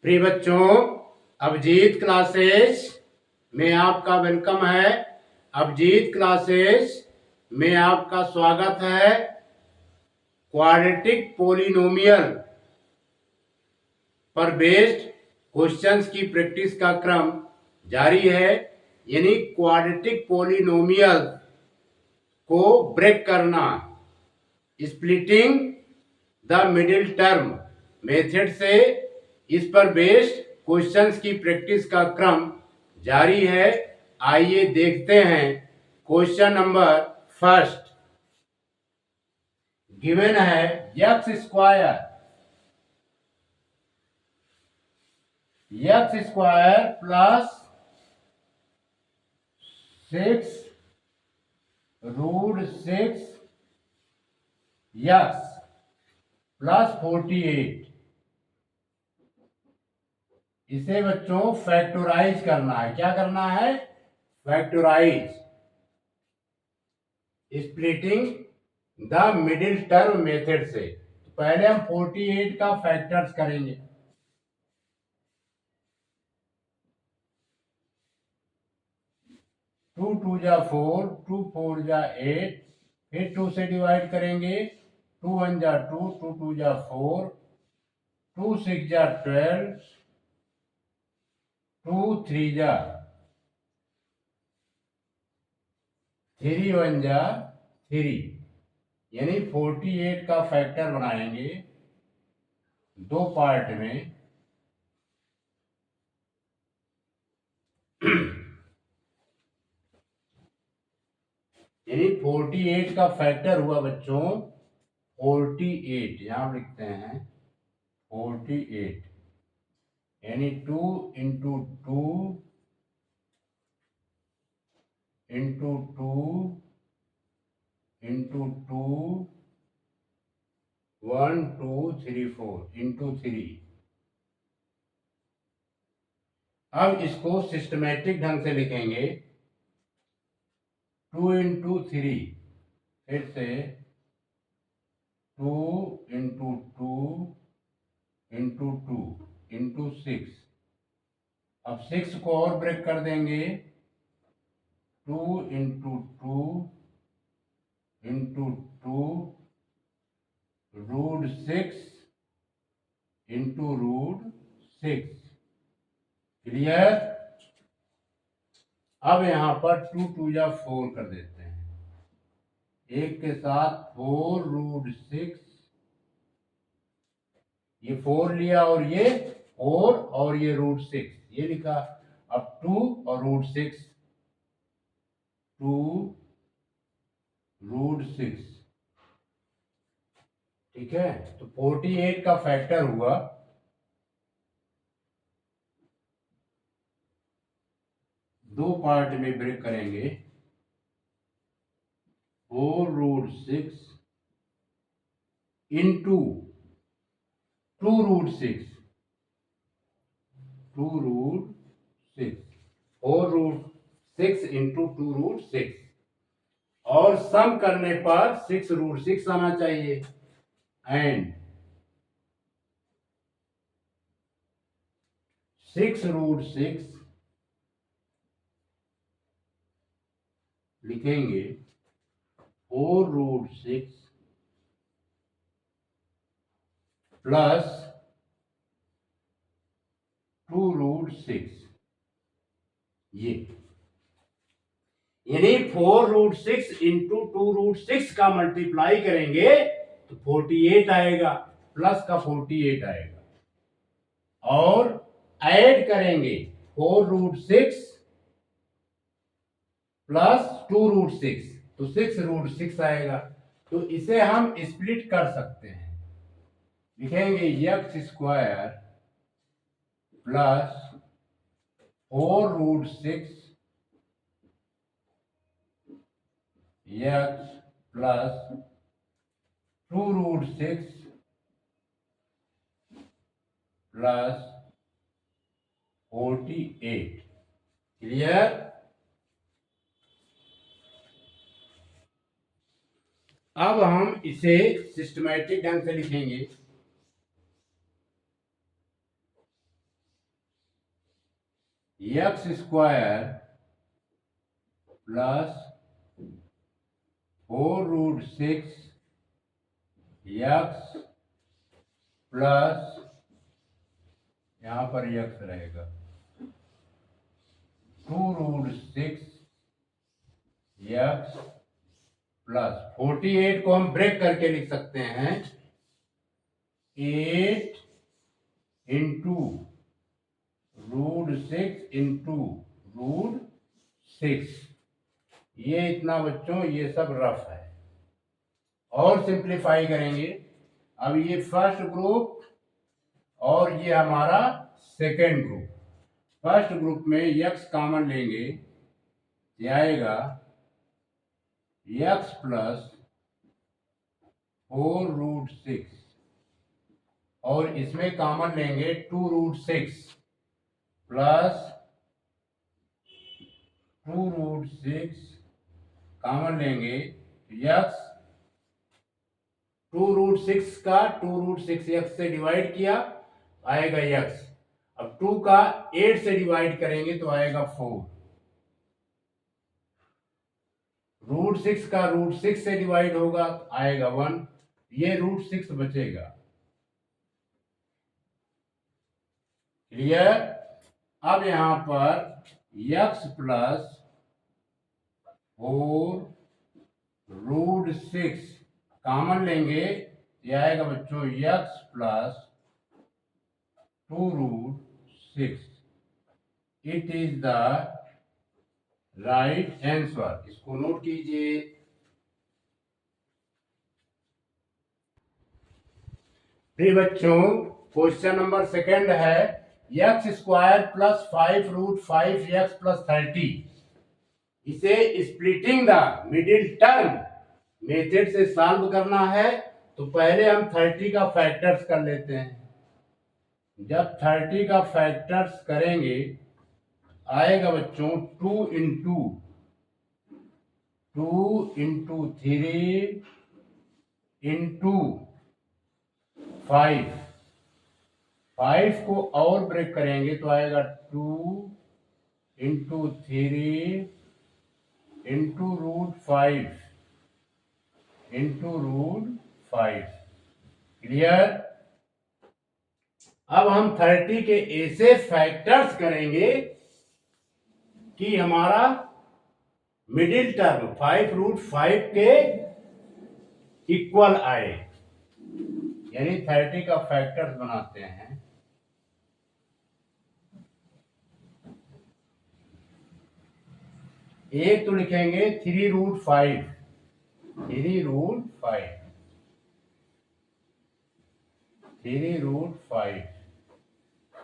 प्रिय बच्चों, अभिजीत क्लासेस में आपका वेलकम है। अभिजीत क्लासेस में आपका स्वागत है। क्वाड्रेटिक पोलिनोमियल पर बेस्ड क्वेश्चंस की प्रैक्टिस का क्रम जारी है। यानी क्वाड्रेटिक पोलिनोमियल को ब्रेक करना, splitting the middle term method से इस पर बेस्ड क्वेश्चंस की प्रैक्टिस का क्रम जारी है। आइए देखते हैं क्वेश्चन नंबर फर्स्ट। गिवन है x square plus 6√6 x plus 48। इसे बच्चों फैक्टराइज करना है। क्या करना है? Factorise, splitting the middle term method से। तो पहले हम 48 का फैक्टर्स करेंगे। 2 2 जा 4, 2 4 जा 8, फिर 2 से डिवाइड करेंगे। 2 1 जा 2, 2 2 जा 4, 2 6 जा 12, 2 3 जा 3 1 जा 3। यानी 48 का फैक्टर बनाएंगे दो पार्ट में। यानी 48 का फैक्टर हुआ बच्चों 48। यहां लिखते हैं 48। यानी 2 इंटू 2 इंटू 2 इंटू 2 1 2 3 4 इंटू 3। अब इसको सिस्टमैटिक ढंग से लिखेंगे। 2 इंटू 3, फिर से 2 इंटू 2 इंटू 2 इंटू 6। अब 6 को और ब्रेक कर देंगे। 2 इंटू 2 इंटू 2 √6 इंटू √6। क्लियर? अब यहां पर 2 2 या 4 कर देते हैं। एक के साथ 4√6, ये 4 लिया और ये 4 और ये √6 ये लिखा। अब 2 और √6, 2 √6। ठीक है, तो 48 का फैक्टर हुआ दो पार्ट में ब्रेक करेंगे। 4√6 इंटू 2√6, 2√6, 4√6 इंटू 2√6। और सम करने पर 6√6 आना चाहिए। एंड 6√6 लिखेंगे 4√6 प्लस 2√6। ये यानी 4√6 इंटू 2√6 का मल्टीप्लाई करेंगे तो 48 आएगा, प्लस का 48 आएगा। और ऐड करेंगे 4√6 प्लस 2√6 तो 6√6 आएगा। तो इसे हम स्प्लिट कर सकते हैं। लिखेंगे x square plus 4√6 x plus 2√6 plus 48। Clear? अब हम इसे सिस्टमैटिक ढंग से लिखेंगे। X square plus 4√6 x plus, यहाँ पर एक्स रहेगा, 2√6 एक्स प्लस 48 को हम ब्रेक करके लिख सकते हैं 8 इंटू √6 इंटू √6। ये इतना बच्चों, ये सब रफ है और सिंप्लीफाई करेंगे। अब ये फर्स्ट ग्रुप और ये हमारा सेकेंड ग्रुप। फर्स्ट ग्रुप में x कॉमन लेंगे, ये आएगा x प्लस 4√6 और इसमें कॉमन लेंगे 2√6 प्लस 2√6 कॉमन लेंगे x, 2√6 का 2√6 x से डिवाइड किया आएगा x। अब 2 का 8 से डिवाइड करेंगे तो आएगा 4। √6 का √6 से डिवाइड होगा आएगा 1, ये √6 बचेगा। क्लियर। अब यहां पर x प्लस 4√6 कॉमन लेंगे, ये आएगा बच्चों x plus 2√6। It is the right answer. इसको नोट कीजिए। फिर बच्चों क्वेश्चन नंबर सेकंड है x square plus 5√5 x plus 30। इसे splitting the middle term method से सॉल्व करना है। तो पहले हम 30 का फैक्टर्स कर लेते हैं। जब 30 का फैक्टर्स करेंगे आएगा बच्चों 2 इंटू 3 इंटू 5। 5 को और ब्रेक करेंगे तो आएगा 2 इंटू 3 इंटू √5 इंटू √5। क्लियर। अब हम 30 के ऐसे फैक्टर्स करेंगे कि हमारा मिडिल टर्म 5√5 के इक्वल आए, यानी 30 का फैक्टर्स बनाते हैं। एक तो लिखेंगे 3√5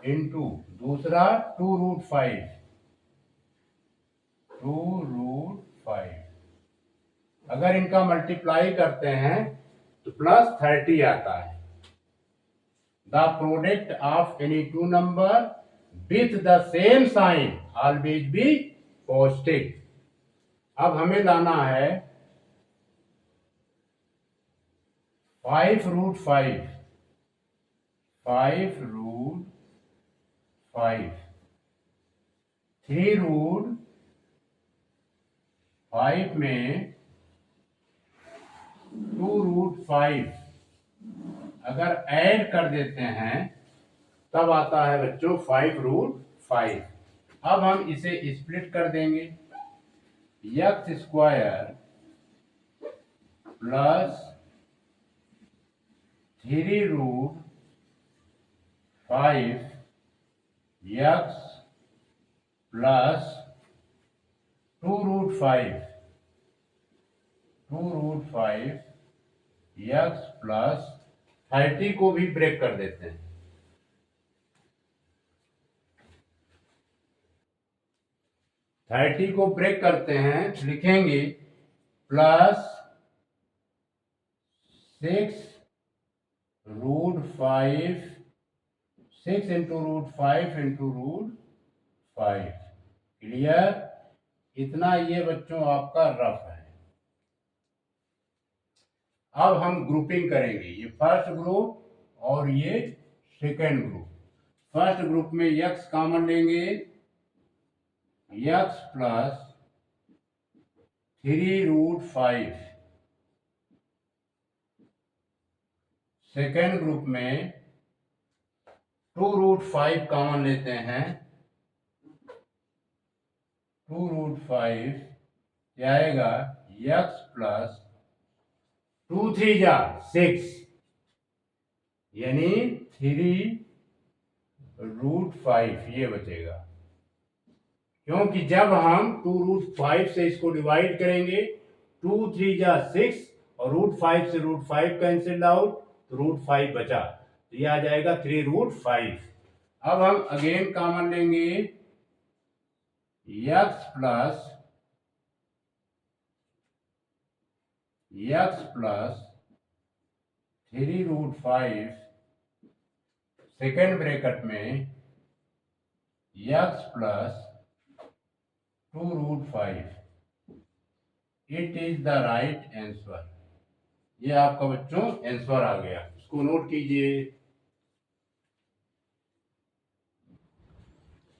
इंटू दूसरा 2√5 अगर इनका मल्टीप्लाई करते हैं तो प्लस 30 आता है। The product of any two number with the same sign always be positive. अब हमें लाना है 5√5 3√5 में 2√5 अगर ऐड कर देते हैं तब आता है बच्चों 5√5। अब हम इसे स्प्लिट कर देंगे। X square plus 3√5 x plus 2√5 x plus 30 को भी ब्रेक कर देते हैं। 30 को ब्रेक करते हैं, लिखेंगे प्लस 6√5 6 इंटू √5 इंटू √5। क्लियर। इतना ये बच्चों आपका रफ है। अब हम ग्रुपिंग करेंगे, ये फर्स्ट ग्रुप और ये सेकेंड ग्रुप। फर्स्ट ग्रुप में x कॉमन लेंगे x प्लस 3√5। सेकेंड ग्रुप में 2√5 कॉमन लेते हैं। 2√5 आएगा x प्लस 2 3 जा 6, यानी 3√5 ये बचेगा। क्योंकि जब हम 2√5 से इसको डिवाइड करेंगे 2 3 जा 6 और √5 से √5 कैंसिल आउट तो √5 बचा, तो ये आ जाएगा 3√5। अब हम अगेन कॉमन लेंगे x प्लस 3√5 सेकेंड ब्रैकेट में x plus 2√5। It is the right answer. ये आपका बच्चों आंसर आ गया, इसको नोट कीजिए।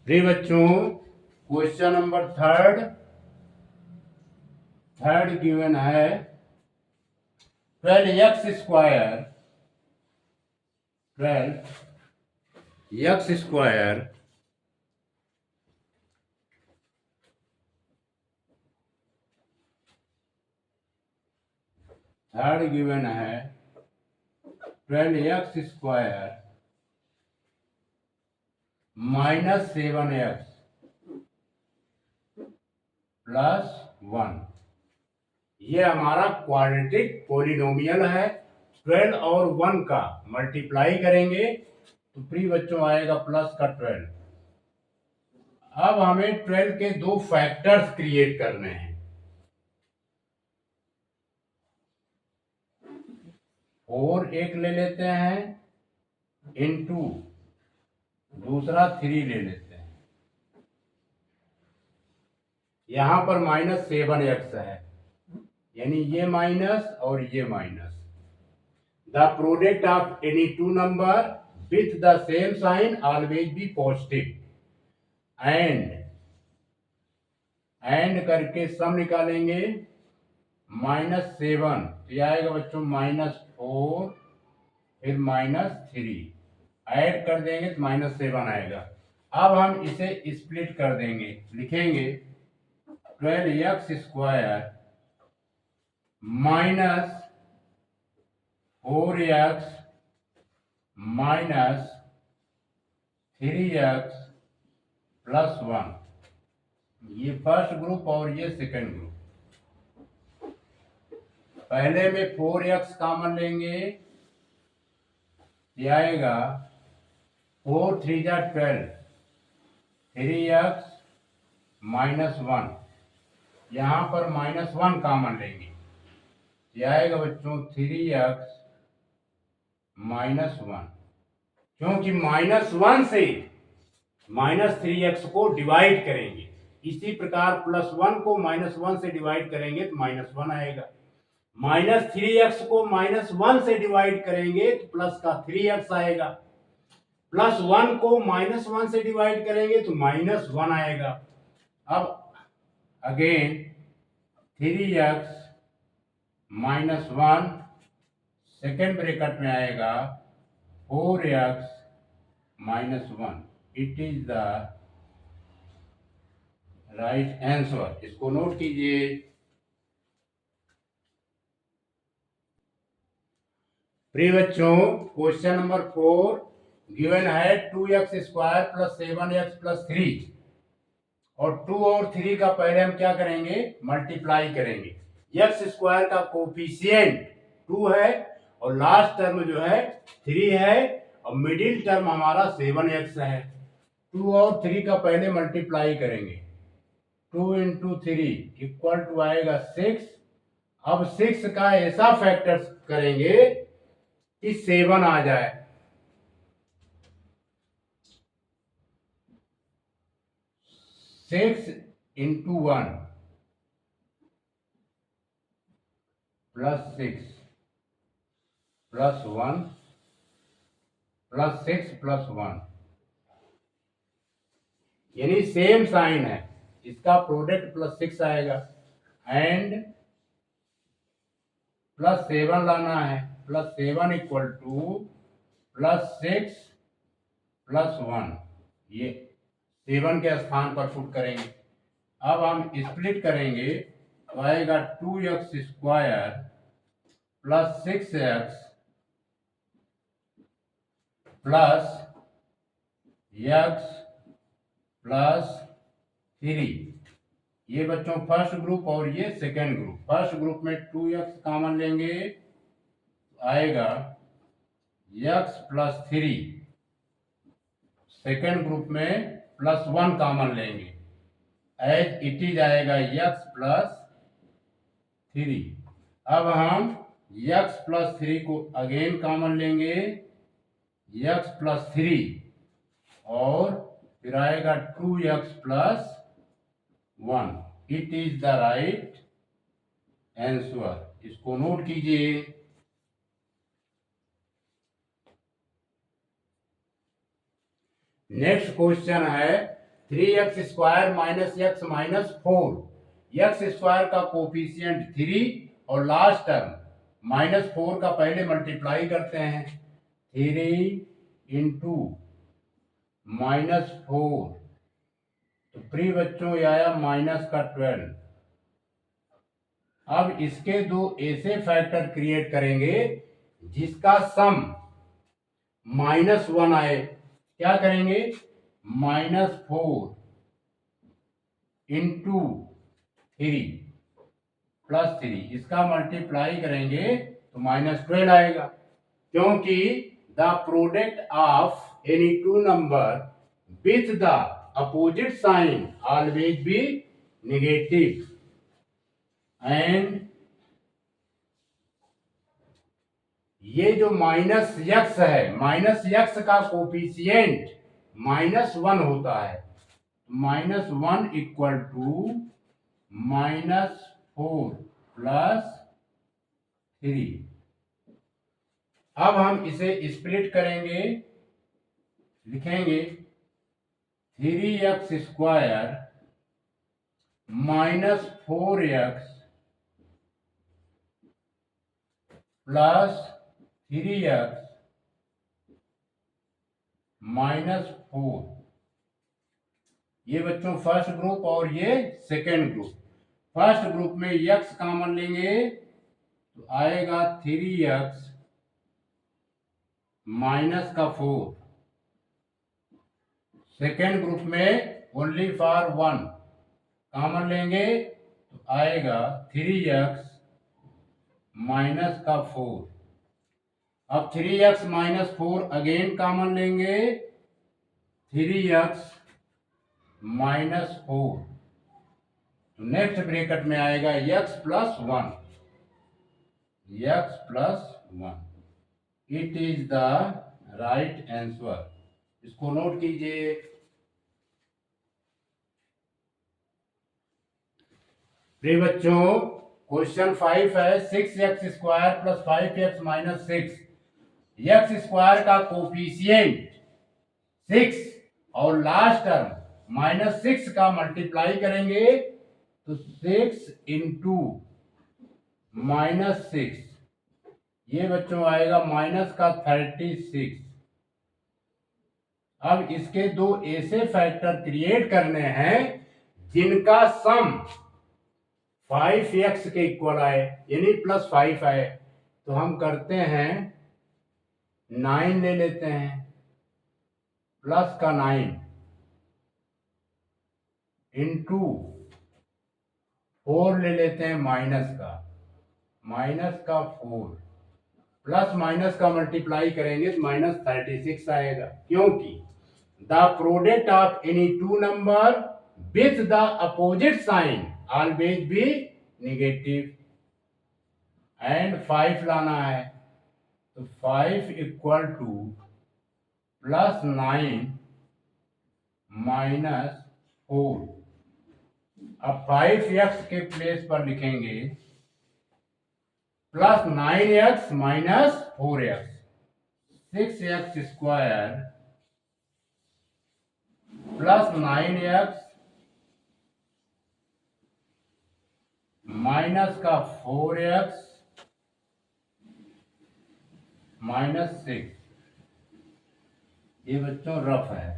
प्रिय बच्चों, क्वेश्चन नंबर थर्ड गिवन है 12x² थर्ड गिवन है 12x² माइनस 7x प्लस 1। ये हमारा क्वाड्रेटिक पॉलिनोमियल है। 12 और 1 का मल्टीप्लाई करेंगे तो प्रिय बच्चों आएगा प्लस का 12। अब हमें 12 के दो फैक्टर्स क्रिएट करने हैं। 4 एक ले लेते हैं इनटू दूसरा 3 ले लेते हैं। यहां पर माइनस 7x है, यानी ये माइनस और ये minus. The product of any two number with the same sign always be positive. And करके सम निकालेंगे -7, तो आएगा बच्चों -4 फिर -3, ऐड कर देंगे तो -7 आएगा। अब हम इसे स्प्लिट कर देंगे, लिखेंगे 12x² minus 4x minus 3x plus 1। ये फर्स्ट ग्रुप और ये सेकंड ग्रुप। पहले में 4x कॉमन लेंगे, ये आएगा 4 3 जा 12, 3x माइनस 1। यहां पर -1 कॉमन लेंगे, ये आएगा बच्चों 3x माइनस 1। क्योंकि -1 से -3x को डिवाइड करेंगे, इसी प्रकार +1 को -1 से डिवाइड करेंगे तो -1 आएगा। -3x को -1 से डिवाइड करेंगे तो प्लस का 3x आएगा। +1 को -1 से डिवाइड करेंगे तो -1 आएगा। अब again 3x minus 1 second bracket में आएगा 4x minus 1। It is the right answer. इसको नोट कीजिए। प्रिय बच्चों, क्वेश्चन नंबर 4 गिवन है 2x² प्लस 7x प्लस 3, और 2 और 3 का पहले हम क्या करेंगे, मल्टीप्लाई करेंगे। x² का कोफिशिएंट 2 है और लास्ट टर्म जो है 3 है और मिडिल टर्म हमारा 7x है। 2 और 3 का पहले मल्टीप्लाई करेंगे, 2 × 3 इक्वल टू आएगा 6। अब 6 का ऐसा फैक्टर करेंगे कि 7 आ जाए। 6 × 1 प्लस 6 प्लस 1 प्लस 6 प्लस 1, यानी सेम साइन है। इसका प्रोडक्ट प्लस 6 आएगा एंड प्लस 7 लाना है, plus 7 equal two plus 6 plus 1, ये 7 के स्थान पर पुट करेंगे। अब हम स्प्लिट करेंगे तो आएगा 2x square plus 6x plus x plus 3। ये बच्चों फर्स्ट ग्रुप और ये सेकेंड ग्रुप। फर्स्ट ग्रुप में 2x कॉमन लेंगे तो आएगा x प्लस 3। सेकेंड ग्रुप में प्लस 1 कॉमन लेंगे, एज इट इज आएगा x प्लस 3। अब हम x प्लस 3 को अगेन कॉमन लेंगे, x प्लस 3 और फिर आएगा 2x plus 1। It is the right answer. इसको नोट कीजिए। नेक्स्ट क्वेश्चन है 3x square minus x minus 4। X square का कोफिशियंट 3 और लास्ट टर्म माइनस 4 का पहले मल्टीप्लाई करते हैं। 3 इंटू माइनस 4 तो प्री बच्चों ये आया माइनस का 12। अब इसके दो ऐसे फैक्टर क्रिएट करेंगे जिसका सम -1 आए। क्या करेंगे? -4 इंटू 3 प्लस 3, इसका मल्टीप्लाई करेंगे तो -12 आएगा, क्योंकि the product of any two number with the opposite sign always be negative and ये जो माइनस एक्स है, माइनस एक्स का कोफिशिएंट -1 होता है। -1 इक्वल टू -4 प्लस 3। अब हम इसे स्प्लिट करेंगे, लिखेंगे 3x square minus 4x plus 3x minus 4। ये बच्चों फर्स्ट ग्रुप और ये सेकेंड ग्रुप। फर्स्ट ग्रुप में x कॉमन लेंगे तो आएगा 3x माइनस का 4। सेकेंड ग्रुप में ओनली फॉर 1 कॉमन लेंगे तो आएगा 3x माइनस का 4। अब 3x माइनस 4 अगेन कॉमन लेंगे, 3x माइनस 4 तो नेक्स्ट ब्रैकेट में आएगा x plus 1, x plus 1। It is the right answer. इसको नोट कीजिए। प्रिय बच्चों क्वेश्चन 5 है 6x square plus 5x minus 6। X square का कोफिशिएंट 6 और लास्ट टर्म -6 का मल्टीप्लाई करेंगे तो 6 इंटू -6, ये बच्चों आएगा माइनस का 36। अब इसके दो ऐसे फैक्टर क्रिएट करने हैं जिनका सम 5x के इक्वल आए, यानी +5 आए। तो हम करते हैं 9 ले लेते हैं, प्लस का 9 इंटू 4 ले लेते हैं माइनस का 4, प्लस माइनस का मल्टीप्लाई करेंगे तो -36 आएगा, क्योंकि the product of any two number with the opposite sign always be negative and 5 लाना है तो 5 इक्वल टू +9 -4। अब 5x के प्लेस पर लिखेंगे +9x minus 4x, 6x square plus 9x minus का 4x -6। ये बच्चों रफ है।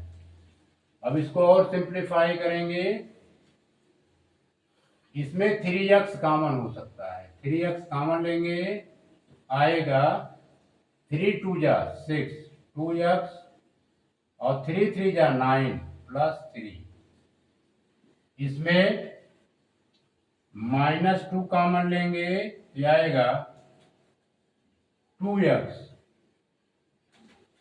अब इसको और सिंप्लीफाई करेंगे। इसमें 3x कॉमन हो सकता है, 3x कॉमन लेंगे, आएगा 3 2 जा 6, 2x और 3 3 जा 9 +3। इसमें -2 कॉमन लेंगे, ये आएगा 2x।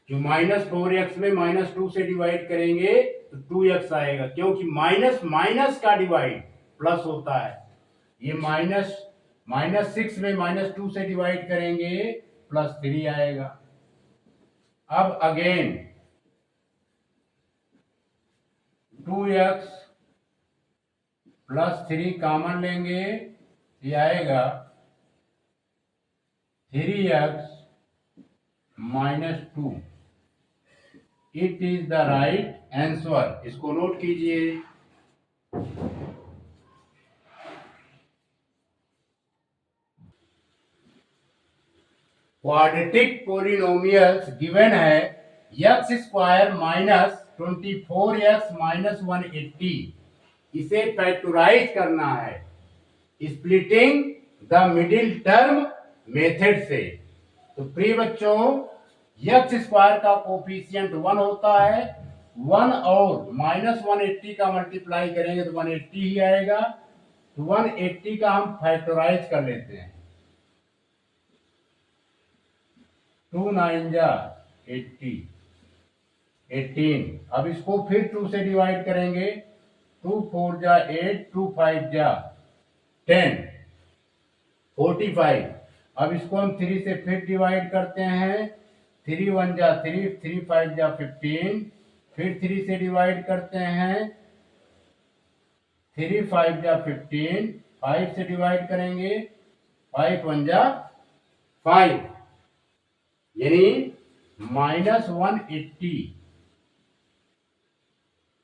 जो -4x में -2 से डिवाइड करेंगे तो 2x आएगा, क्योंकि माइनस माइनस का डिवाइड प्लस होता है। ये -6 में -2 से डिवाइड करेंगे +3 आएगा। अब अगेन 2x +3 कॉमन लेंगे, ये आएगा 3x -2। It is the right answer. इसको नोट कीजिए। क्वाड्रेटिक पोलिनोमियल्स गिवन है x² -24x -180। इसे फैक्टराइज करना है splitting the middle term method से। तो प्रिय बच्चों, x² का कोफिशिएंट 1 होता है, 1 और -180 का मल्टीप्लाई करेंगे तो 180 ही आएगा। तो 180 का हम फैक्टराइज कर लेते हैं। 2 9 जा 80, 18। अब इसको फिर 2 से डिवाइड करेंगे, 2 4 जा 8, 2 5 जा 10, 45। अब इसको हम 3 से फिर डिवाइड करते हैं, 3 1 जा 3, 3 5 जा 15। फिर 3 से डिवाइड करते हैं, 3 5 जा 15। 5 से डिवाइड करेंगे, 5 1 जा 5, यानी -180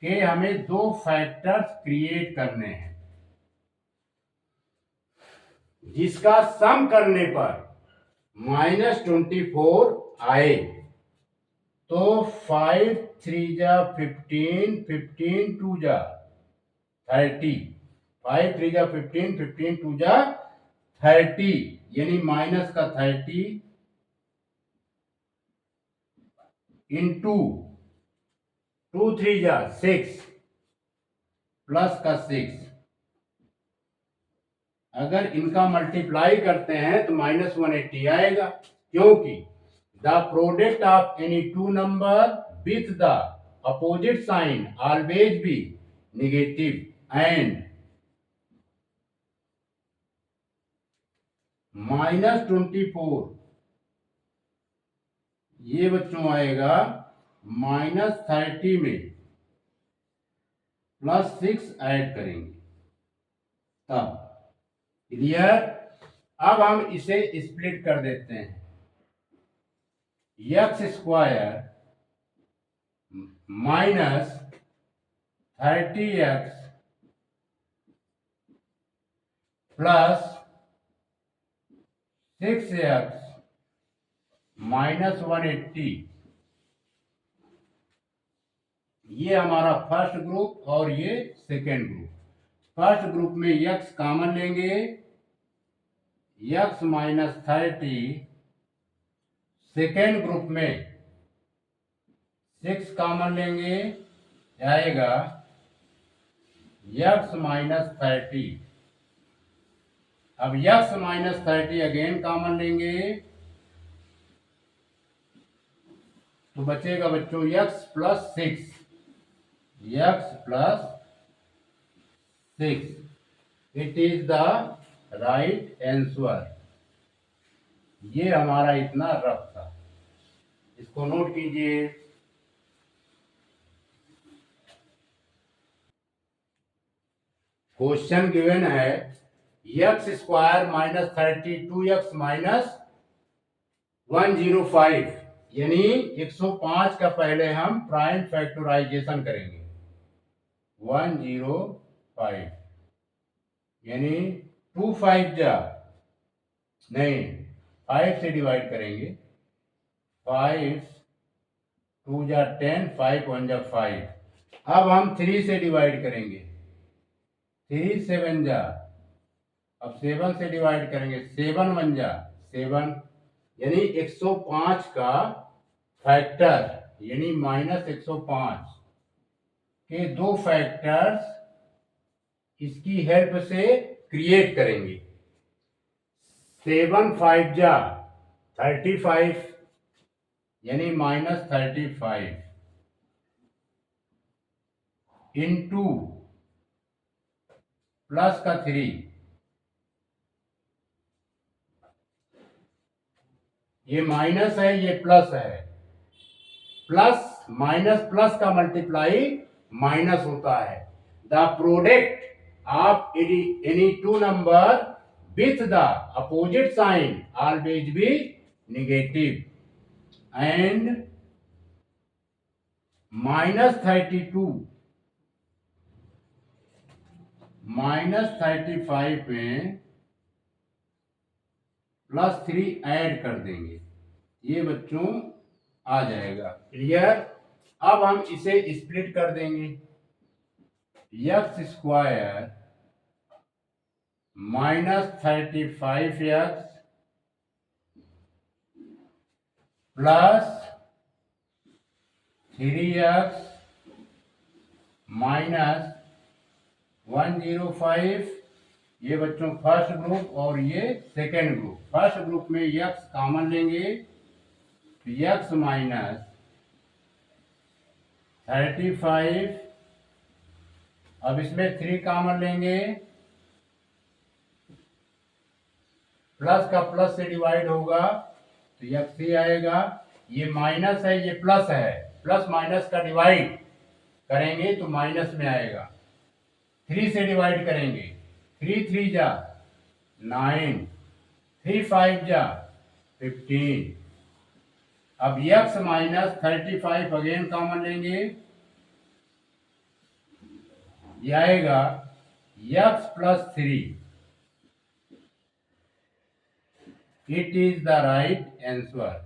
के हमें दो फैक्टर्स क्रिएट करने हैं, जिसका सम करने पर -24 आए। तो 5 3 जा 15, 15 2 जा 30, 5 3 जा 15, 15 2 जा 30, यानी माइनस का 30 इंटू 2 3 जा 6 प्लस का 6। अगर इनका मल्टीप्लाई करते हैं तो -180 आएगा, क्योंकि the product of any two number with the opposite sign always be negative and -24 ये बच्चों आएगा -30 में +6 ऐड करेंगे तब। क्लियर? अब हम इसे स्प्लिट कर देते हैं। x² -30x प्लस 6x -180, ये हमारा फर्स्ट ग्रुप और ये सेकेंड ग्रुप। फर्स्ट ग्रुप में x कॉमन लेंगे, x -30। सेकेंड ग्रुप में 6 कॉमन लेंगे, आएगा x -30। अब x -30 अगेन कॉमन लेंगे, तो बचेगा बच्चों x + 6, x + 6। It is the right answer. ये हमारा इतना रफ था, इसको नोट कीजिए। क्वेश्चन गिवन है x² -32x -105, यानी 105 का पहले हम प्राइम फैक्टराइजेशन करेंगे। 105 यानी टू फाइव जा नहीं 5 से डिवाइड करेंगे, 5 2 जा 10, 5 1 जा 5। अब हम 3 से डिवाइड करेंगे, 3 7 जा, अब 7 से डिवाइड करेंगे, 7 1 जा 7, यानी 105 का फैक्टर यानी -105 के दो फैक्टर्स इसकी हेल्प से क्रिएट करेंगे। 7 5 जा 35 यानी -35 इंटू प्लस का 3, ये माइनस है ये प्लस है, प्लस माइनस प्लस का मल्टीप्लाई माइनस होता है। The product of any two number with the opposite sign always be negative and -35 में +3 ऐड कर देंगे, ये बच्चों आ जाएगा। क्लियर? अब हम इसे स्प्लिट कर देंगे, x² -35x प्लस 3x -105, ये बच्चों फर्स्ट ग्रुप और ये सेकेंड ग्रुप। फर्स्ट ग्रुप में x कॉमन लेंगे तो x -35, अब इसमें 3 कॉमन लेंगे, प्लस का प्लस से डिवाइड होगा तो x ही आएगा। ये माइनस है ये प्लस है, प्लस माइनस का डिवाइड करेंगे तो माइनस में आएगा। 3 से डिवाइड करेंगे, 3 3 जा 9, 3 5 जा 15। अब x -35 अगेन कॉमन लेंगे, ये आएगा x + 3। It is the right answer.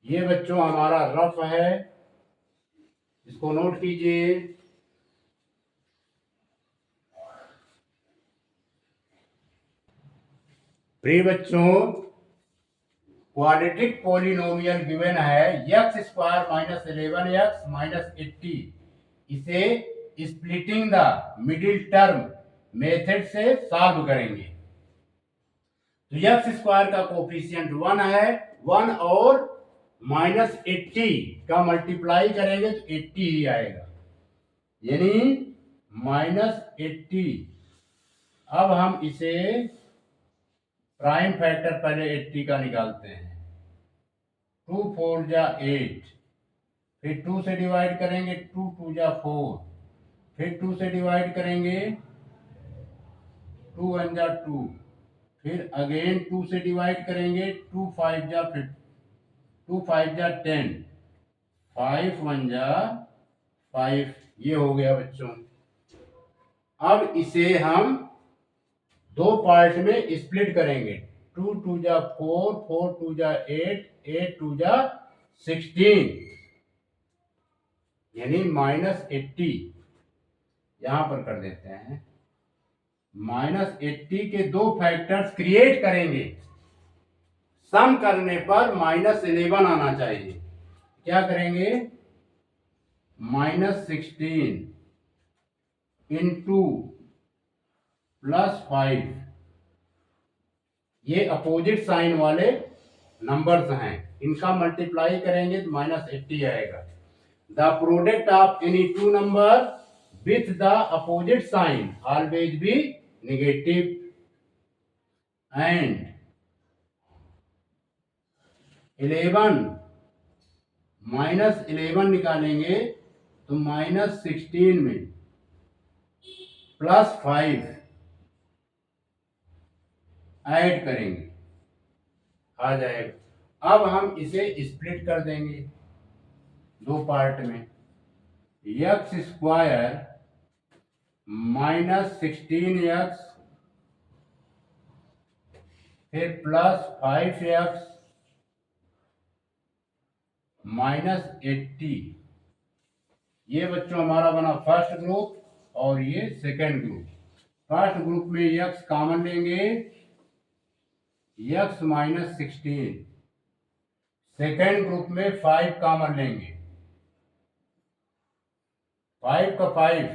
ये बच्चों हमारा रफ है, इसको नोट कीजिए। प्रिय बच्चों, क्वाड्रेटिक पॉलिनोमियल गिवन है x² -11x -80। इसे splitting the middle term method से सॉल्व करेंगे। तो x² का कोफिशिएंट 1 है, 1 और -80 का मल्टीप्लाई करेंगे तो 80 ही आएगा, यानी -80। अब हम इसे प्राइम फैक्टर पहले 80 का निकालते हैं। 2 4 जा 8, फिर 2 से डिवाइड करेंगे, 2 2 जा 4, फिर 2 से डिवाइड करेंगे, 2 1 जा 2, फिर अगेन 2 से डिवाइड करेंगे, 2 5 जा 10, 5 1 जा 5। ये हो गया बच्चों। अब इसे हम दो पार्ट में स्प्लिट करेंगे, 2 2 जा 4, 4 2 जा 8, 8 2 जा 16, यानी -80 यहां पर कर देते हैं। -80 के दो फैक्टर्स क्रिएट करेंगे, सम करने पर -11 आना चाहिए। क्या करेंगे? -16 इंटू +5, ये अपोजिट साइन वाले नंबर्स हैं, इनका मल्टीप्लाई करेंगे तो -80 आएगा। The product of any two number with the opposite sign always be negative and 11 -11 निकालेंगे तो -16 में +5 ऐड करेंगे, आ जाएगा। अब हम इसे स्प्लिट कर देंगे दो पार्ट में, x² -16x फिर प्लस 5x -80। ये बच्चों हमारा बना फर्स्ट ग्रुप और ये सेकंड ग्रुप। फर्स्ट ग्रुप में x कॉमन लेंगे, x -16। सेकंड ग्रुप में 5 कॉमन लेंगे, 5 का 5,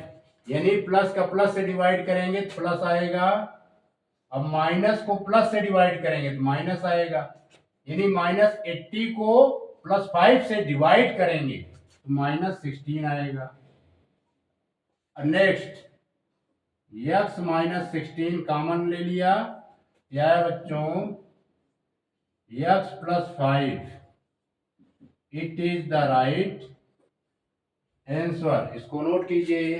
यानी प्लस का प्लस से डिवाइड करेंगे तो प्लस आएगा। अब माइनस को प्लस से डिवाइड करेंगे तो माइनस आएगा, यानी -80 को +5 से डिवाइड करेंगे तो -16 आएगा। नेक्स्ट x -16 कॉमन ले लिया, क्या है बच्चों, x + 5। It is the right answer. इसको नोट कीजिए।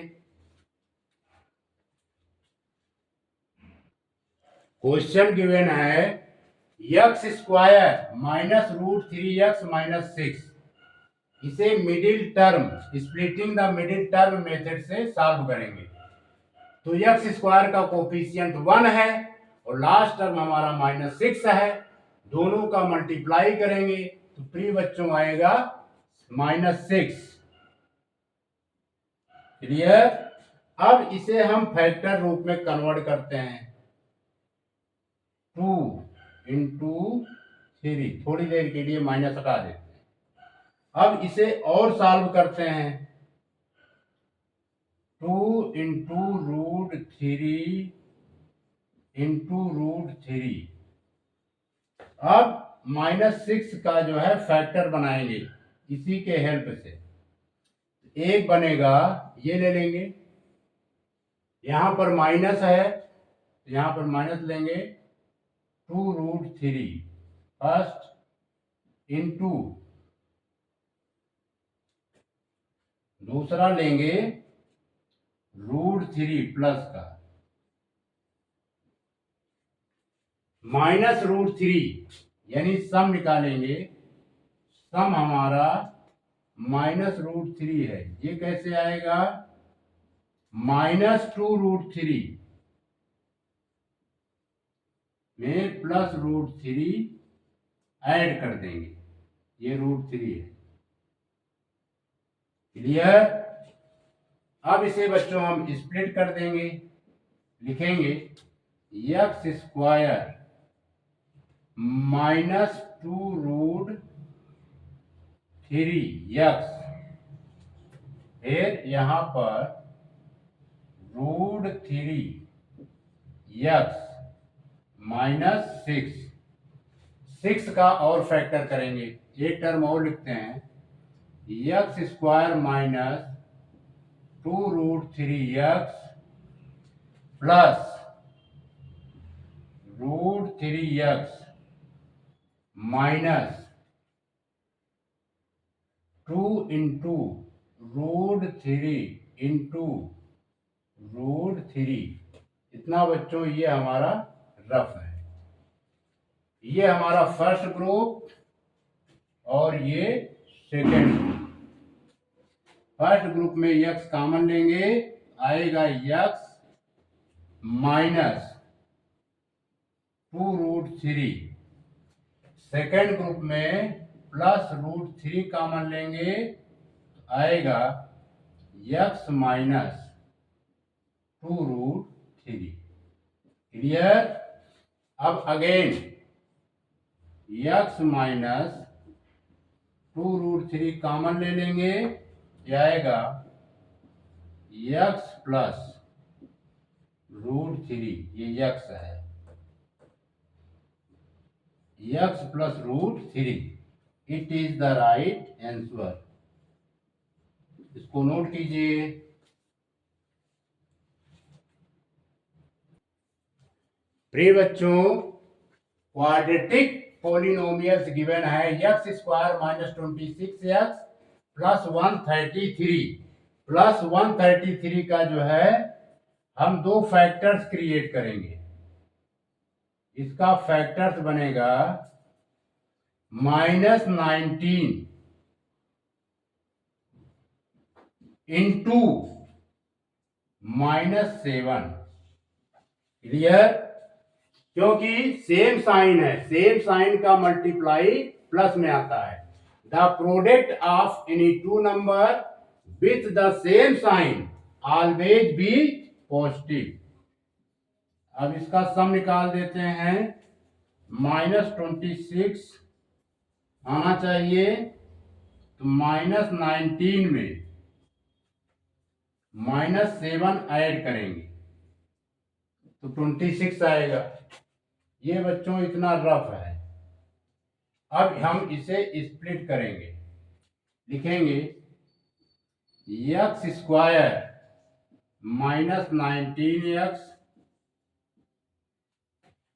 क्वेश्चन गिवन है x² -√3x -6। इसे middle term, splitting the middle term method से सॉल्व करेंगे। तो x² का कोफिशिएंट 1 है और लास्ट टर्म हमारा -6 है, दोनों का मल्टीप्लाई करेंगे तो प्रिय बच्चों आएगा -6। क्लियर। अब इसे हम फैक्टर रूप में कन्वर्ट करते हैं, 2 × 3। थोड़ी देर के लिए माइनस हटा देते हैं। अब इसे और सॉल्व करते हैं, 2 × √3 × √3। अब -6 का जो है फैक्टर बनाएंगे इसी के हेल्प से। एक बनेगा, ये ले लेंगे, यहां पर माइनस है यहां पर माइनस लेंगे, 2√3 फर्स्ट इंटू, दूसरा लेंगे √3 प्लस का, -√3 यानी सम निकालेंगे, सम हमारा -√3 है। ये कैसे आएगा, -2√3 में +√3 ऐड कर देंगे, ये √3 है। क्लियर। अब इसे बच्चों हम स्प्लिट कर देंगे, लिखेंगे x² -2√3x, फिर यहां पर √3x -6। 6 का और फैक्टर करेंगे, एक टर्म और लिखते हैं, x² -2√3x plus √3x minus 2 × √3 × √3। इतना बच्चों ये हमारा रफ है। ये हमारा फर्स्ट ग्रुप और ये सेकेंड ग्रुप। फर्स्ट ग्रुप में x कॉमन लेंगे, आएगा x -2√3। सेकेंड ग्रुप में +√3 कॉमन लेंगे, आएगा x -2√3। क्लियर। अब अगेन x -2√3 कॉमन ले लेंगे, क्या आएगा, x +√3। ये x है, x +√3। It is the right answer. इसको नोट कीजिए। प्रिय बच्चों, क्वाड्रेटिक पॉलिनोमियल्स गिवन है, x² -26x +133 का जो है हम दो फैक्टर्स क्रिएट करेंगे। इसका फैक्टर्स बनेगा -19 इंटू -7। क्लियर। क्योंकि सेम साइन है, सेम साइन का मल्टीप्लाई प्लस में आता है। The product of any two number with the same sign always be positive. अब इसका सम निकाल देते हैं। -26 आना चाहिए, तो -19 में -7 ऐड करेंगे तो 26 आएगा। ये बच्चों इतना रफ है। अब हम इसे स्प्लिट करेंगे, लिखेंगे x स्क्वायर -19x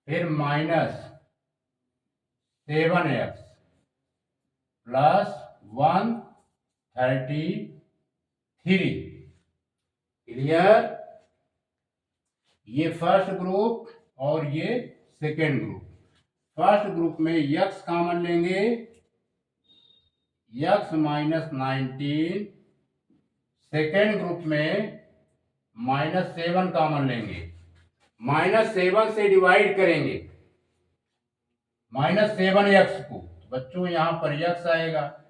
फिर -7x प्लस 133। क्लियर? ये फर्स्ट ग्रुप और ये सेकेंड ग्रुप। फर्स्ट ग्रुप में x कॉमन लेंगे, x -19। सेकेंड ग्रुप में -7 कॉमन लेंगे, -7 से डिवाइड करेंगे -7x को, तो बच्चों यहां पर x आएगा।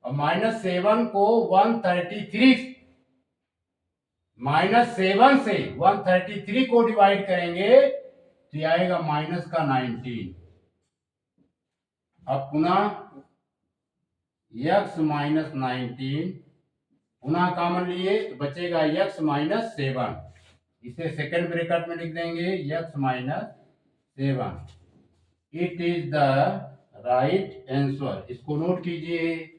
और -7 को 133 -7 से 133 को डिवाइड करेंगे तो ये आएगा -19। अब पुनः x -19 पुनः कॉमन लिए तो बचेगा x -7। इसे सेकेंड ब्रैकेट में लिख देंगे x -7। It is the right answer. इसको नोट कीजिए।